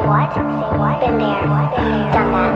what? Been there. Done that.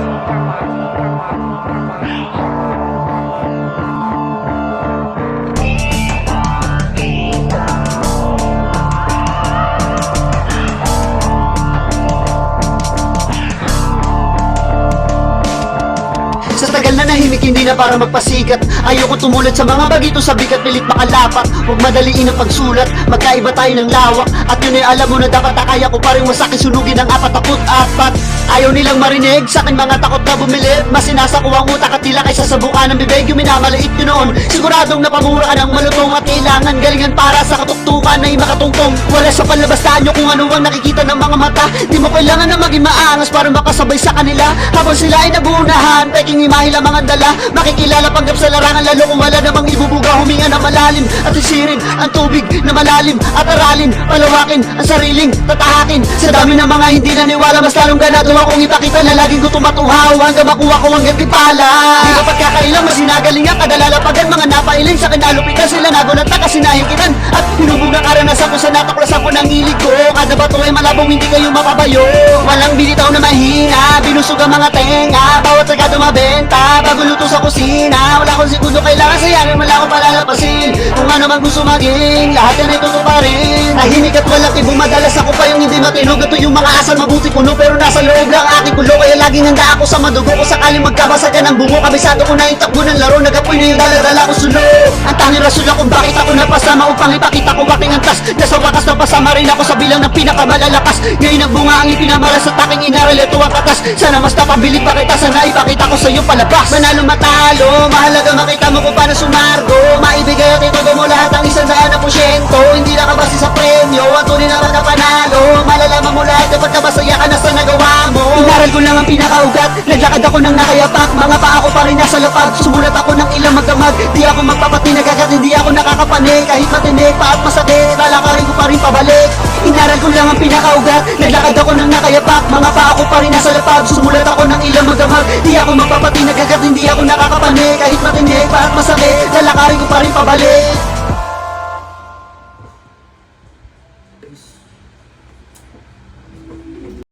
Sa tagal na nahimik, hindi na para magpasikat. Ayoko tumulad sa mga bagito sa bigat, pilit makalapak. Huwag madaliin ang pagsulat, magkaiba tayo ng lawak. At yun ay alam mo na dapat kaya ko pa rin wasakin, sunugin ang 44. Ayaw nilang marinig sa akin mga takot na bumilib. Mas sinasako ang utak at tila kaysa sa buka ng bibig. Yung minamaliit yun noon, siguradong napamura ka ng malutong. At kailangan galingan para sa katuktukan ay makatungtong. Wala sa panlabastaan nyo kung ano ang nakikita ng mga mata. Di mo kailangan na maging maangas para makasabay sa kanila. Habang sila ay nabunahan, peking imahil ang mga dala. Makikilala panggap sa larangan, lalo kung wala namang ibubuga. Huminga na malalim at isirin ang tubig na malalim. At aralin, palawakin ang sariling tatahakin. Sa dami ng mga hindi naniwala, mas lalong ganado akong ipakita na laging ko tumatuhaw hanggang makuha ko ang gantipala. Di ba pagkakailang mas sinagalingan, kadalalapagan mga napailing sa kinalupitan. Sila nagulat na kasi nahikitan at hinubog ang karanasan ko sa natuklasan ko ng ilig ko. Kada bato ay malabong, hindi kayo mapapayo. Walang binitaw na mahina, binusog ang mga tenga. Bawat sagado mabenta, bago luto sa kusina. Wala akong segundo kailangan sayangin, wala akong palalapasin. Kung ano man gusto maging, lahat yan ay tutuparin. Tahimik at walang ibong, madalas ako pa yung hindi matinog. Ito yung mga asal mabuti kuno, pero nasa loob lang aking kulo. Kaya laging handa ako sa madugo ko sakaling magkabasagan ng bungo. Kabisado ko na yung takbo ng laro, nagapoy na yung daladala ko sunod. Ang tanging rason lang kung bakit ako napasama upang ipakita ko aking antas. Na sa wakas napasama rin ako sa bilang ng pinakamalalakas. Ngayon ang bunga ang ipinamala sa taking inaral, ito ang katas. Sana mas napabili pa kita, sana ipakita ko sa iyo palabas. Manalo matalo, mahalaga makita mo kung paano sumargo. Maibigay at itugo mo lahat ang 100%. Hindi nakabase sa premyo, ang tunay na magkapanalo. Malalaman mo lahat kapag kabasaya ka na sa nagawa mo. Inaral ko lang ang pinakaugat, naglakad ako ng nakayapak. Mga paa ko pa rin nasa lapag, sumulat ako ng ilang magdamag. Di ako magpapatinag agad, hindi ako nakakapanig. Kahit matinig pa at masakit, lalakarin ko pa rin pabalik. Inaral ko lang ang pinakaugat, naglakad ako ng nakayapak. Mga paa ko pa rin nasa lapag, sumulat ako ng ilang magdamag. Di ako magpapatinag agad, hindi ako nakakapanig. Kahit matinig pa at masakit, lalakarin ko pa rin pabalik.